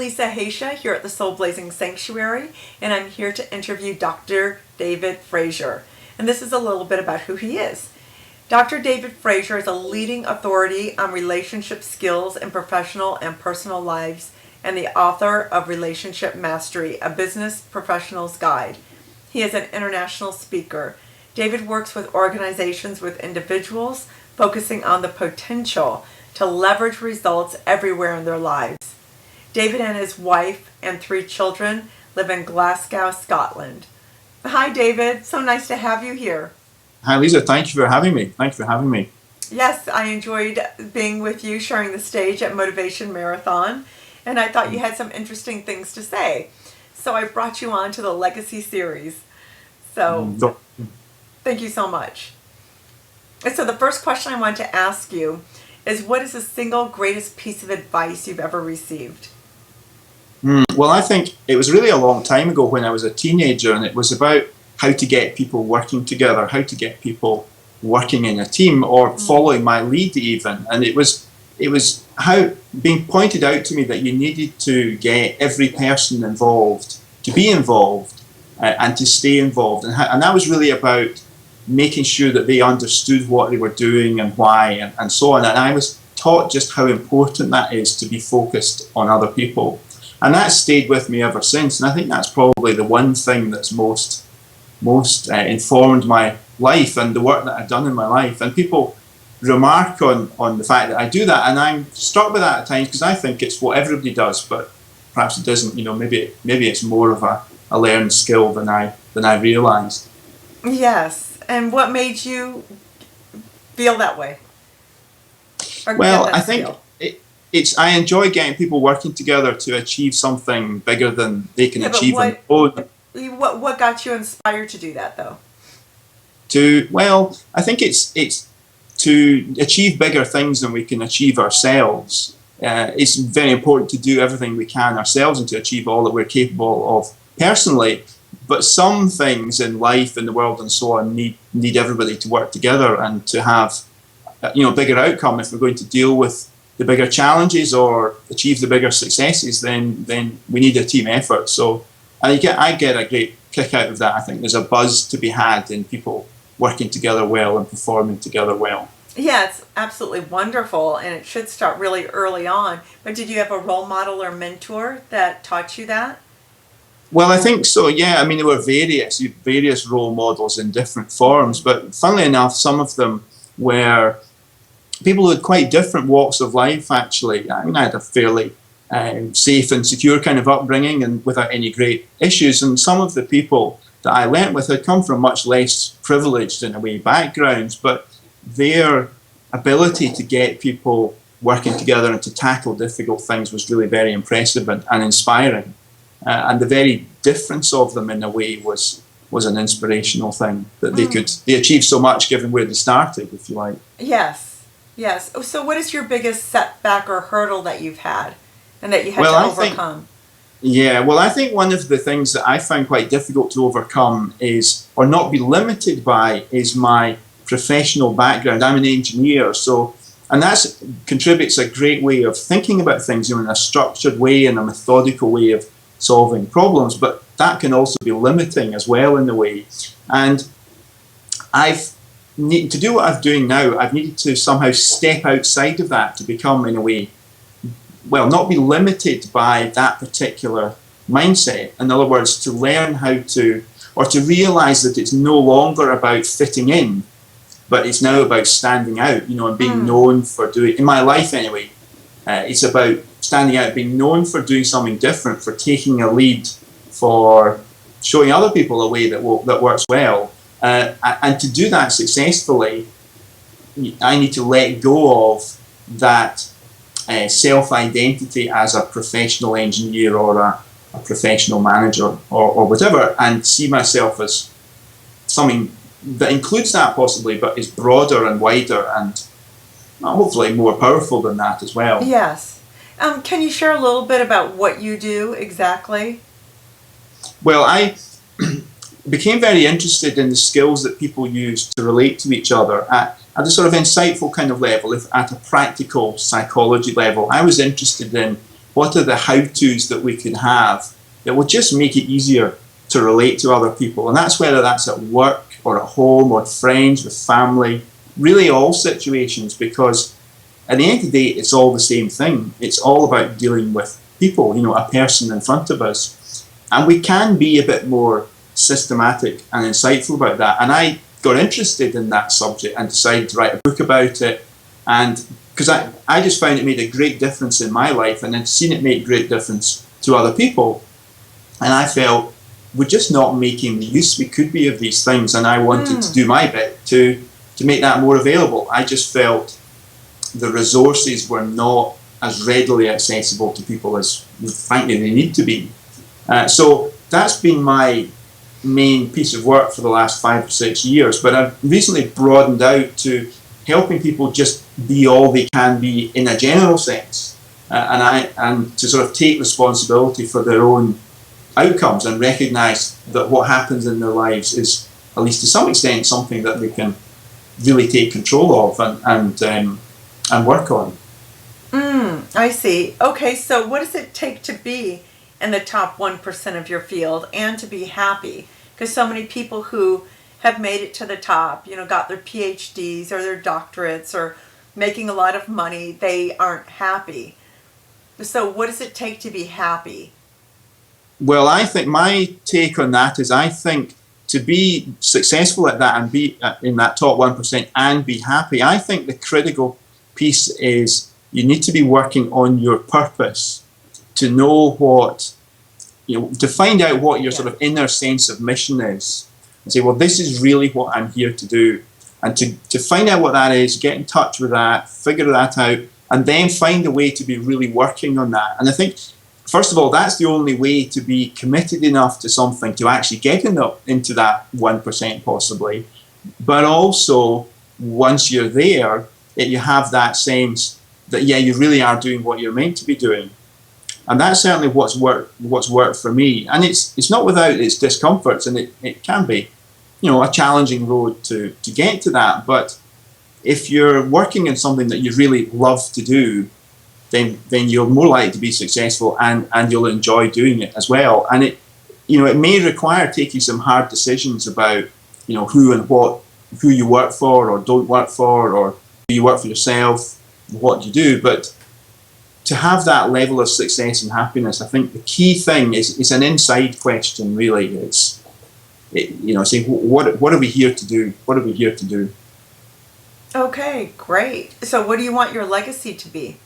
Lisa Haisha here at the Soulblazing Sanctuary, and I'm here to interview Dr. David Fraser. And this is a little bit about who he is. Dr. David Fraser is a leading authority on relationship skills in professional and personal lives and the author of Relationship Mastery, a business professional's guide. He is an international speaker. David works with organizations with individuals, focusing on the potential to leverage results everywhere in their lives. David and his wife and 3 children live in Glasgow, Scotland. Hi, David. So nice to have you here. Hi, Lisa. Thank you for having me. Yes, I enjoyed being with you, sharing the stage at Motivation Marathon, and I thought you had some interesting things to say. So I brought you on to the Legacy series. So thank you so much. And so the first question I want to ask you is, what is the single greatest piece of advice you've ever received? Well, I think it was really a long time ago when I was a teenager, and it was about how to get people working together, how to get people working in a team or following my lead even. And it was how being pointed out to me that you needed to get every person involved to be involved and to stay involved. And that was really about making sure that they understood what they were doing and why and so on. And I was taught just how important that is, to be focused on other people. And that stayed with me ever since. And I think that's probably the one thing that's most informed my life and the work that I've done in my life. And people remark on the fact that I do that, and I'm struck by that at times because I think it's what everybody does, but perhaps it doesn't. Maybe it's more of a learned skill than I realised. Yes. And what made you feel that way? Well, I think I enjoy getting people working together to achieve something bigger than they can achieve on their own. What got you inspired to do that, though? I think it's to achieve bigger things than we can achieve ourselves. It's very important to do everything we can ourselves and to achieve all that we're capable of personally. But some things in life, in the world, and so on need everybody to work together and to have a bigger outcome. If we're going to deal with the bigger challenges or achieve the bigger successes, then we need a team effort. So I get a great kick out of that. I think there's a buzz to be had in people working together well and performing together well. Yeah, it's absolutely wonderful, and it should start really early on. But did you have a role model or mentor that taught you that? Well, I think so, yeah. I mean, there were various role models in different forms, but funnily enough, some of them were people who had quite different walks of life, actually. I mean, I had a fairly safe and secure kind of upbringing and without any great issues, and some of the people that I learnt with had come from much less privileged, in a way, backgrounds, but their ability to get people working together and to tackle difficult things was really very impressive and inspiring. And the very difference of them, in a way, was an inspirational thing, that they achieved so much given where they started, if you like. Yes. So what is your biggest setback or hurdle that you've had and that you had to overcome? I think one of the things that I found quite difficult to overcome or not be limited by, is my professional background. I'm an engineer, and that contributes a great way of thinking about things, in a structured way and a methodical way of solving problems, but that can also be limiting as well in a way. And to do what I'm doing now, I've needed to somehow step outside of that to become, in a way, not be limited by that particular mindset. In other words, to learn to realise that it's no longer about fitting in, but it's now about standing out, and being known for doing, in my life anyway, it's about standing out, being known for doing something different, for taking a lead, for showing other people a way that works well. And to do that successfully, I need to let go of that self-identity as a professional engineer or a professional manager or whatever, and see myself as something that includes that possibly, but is broader and wider and hopefully more powerful than that as well. Yes. Can you share a little bit about what you do exactly? Well, I became very interested in the skills that people use to relate to each other at a sort of insightful kind of level, at a practical psychology level. I was interested in what are the how-tos that we can have that will just make it easier to relate to other people. And that's whether that's at work or at home or with friends, with family, really all situations, because at the end of the day, it's all the same thing. It's all about dealing with people, a person in front of us. And we can be a bit more systematic and insightful about that. And I got interested in that subject and decided to write a book about it. And because I just found it made a great difference in my life, and I'd seen it make a great difference to other people. And I felt we're just not making the use we could be of these things. And I wanted to do my bit to make that more available. I just felt the resources were not as readily accessible to people as, frankly, they need to be. So that's been my main piece of work for the last 5 or 6 years. But I've recently broadened out to helping people just be all they can be in a general sense, and to sort of take responsibility for their own outcomes and recognise that what happens in their lives is, at least to some extent, something that they can really take control of and work on. I see. Okay, so what does it take to be in the top 1% of your field and to be happy? Because so many people who have made it to the top, got their PhDs or their doctorates or making a lot of money, they aren't happy. So what does it take to be happy? Well, I think my take on that is, I think to be successful at that and be in that top 1% and be happy, I think the critical piece is you need to be working on your purpose, to know what, to find out what your sort of inner sense of mission is, and say, well, this is really what I'm here to do. And to find out what that is, get in touch with that, figure that out, and then find a way to be really working on that. And I think, first of all, that's the only way to be committed enough to something to actually get into that 1% possibly. But also, once you're there, you have that sense that, you really are doing what you're meant to be doing. And that's certainly what's worked for me. And it's not without its discomforts, and it can be, a challenging road to get to that. But if you're working in something that you really love to do, then you're more likely to be successful, and you'll enjoy doing it as well. And it may require taking some hard decisions about, who and what, who you work for or don't work for, or do you work for yourself, what you do. But to have that level of success and happiness, I think the key thing is, it's an inside question, really. It's, saying, what are we here to do? What are we here to do? Okay, great. So what do you want your legacy to be?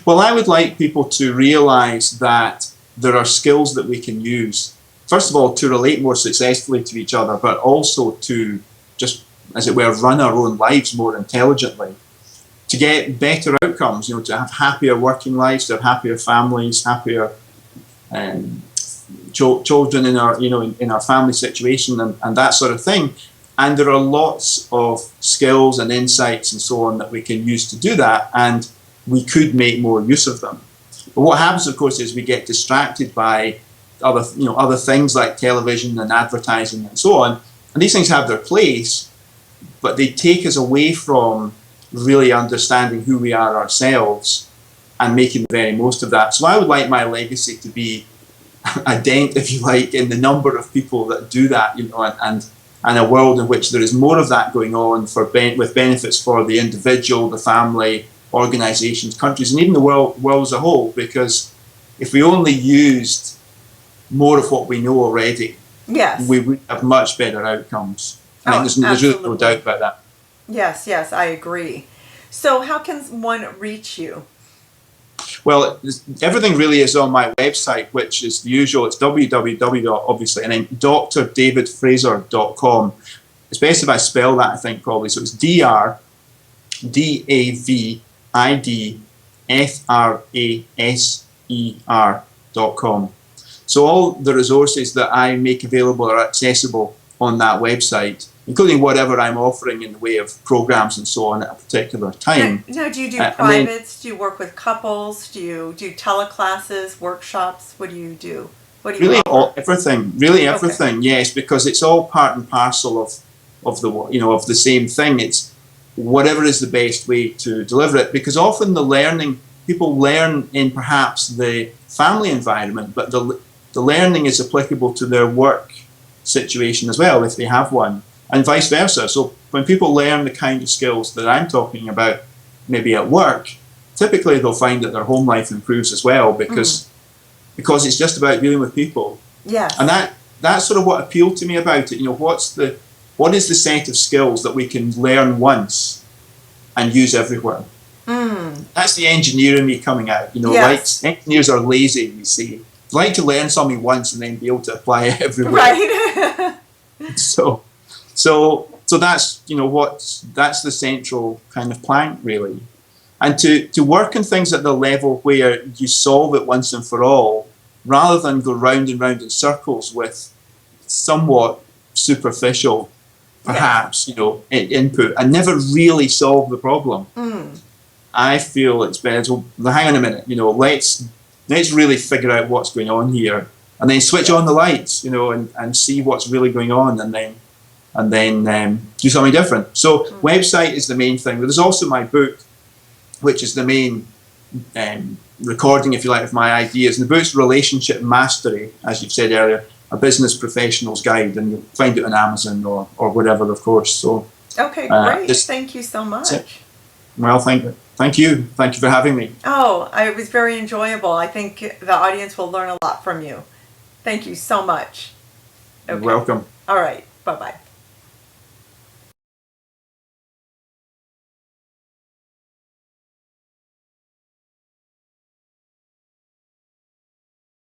Well, I would like people to realize that there are skills that we can use, first of all, to relate more successfully to each other, but also to just, as it were, run our own lives more intelligently, to get better outcomes, to have happier working lives, to have happier families, happier children in our, in our family situation, and that sort of thing. And there are lots of skills and insights and so on that we can use to do that, and we could make more use of them. But what happens, of course, is we get distracted by other things like television and advertising and so on. And these things have their place, but they take us away from really understanding who we are ourselves and making the very most of that. So I would like my legacy to be a dent, if you like, in the number of people that do that, and a world in which there is more of that going on with benefits for the individual, the family, organizations, countries, and even the world as a whole. Because if we only used more of what we know already, we would have much better outcomes. I think there's really no doubt about that. Yes, I agree. So how can one reach you? Well, everything really is on my website, which is the usual. It's www, obviously, and then drdavidfraser.com. It's best if I spell that, I think, probably. So it's drdavidfraser.com. So all the resources that I make available are accessible on that website, including whatever I'm offering in the way of programs and so on at a particular time. Now, do you do privates? Do you work with couples? Do you do teleclasses, workshops? What do you do? What do you really everything? Really everything? Okay. Yes, because it's all part and parcel of the same thing. It's whatever is the best way to deliver it. Because often the learning people learn in perhaps the family environment, but the learning is applicable to their work situation as well, if they have one, and vice versa. So when people learn the kind of skills that I'm talking about, maybe at work, typically they'll find that their home life improves as well, because it's just about dealing with people. Yes. And that's sort of what appealed to me about it. You know, what is the set of skills that we can learn once and use everywhere? That's the engineer in me coming out. You know, yes. like engineers are lazy, you see. They like to learn something once and then be able to apply it everywhere. Right. So that's, you know, that's the central kind of plank, really. And to work on things at the level where you solve it once and for all, rather than go round and round in circles with somewhat superficial, perhaps, you know, input, and never really solve the problem. I feel it's better. Well, hang on a minute, you know, let's really figure out what's going on here, and then switch on the lights, you know, and see what's really going on, and then do something different. So website is the main thing. There's also my book, which is the main recording, if you like, of my ideas. And the book's Relationship Mastery, as you've said earlier, a business professional's guide, and you'll find it on Amazon or whatever, of course. So okay, great. Thank you so much. Well, thank you for having me. Oh, it was very enjoyable. I think the audience will learn a lot from you. Thank you so much. Okay. You're welcome. All right. Bye-bye.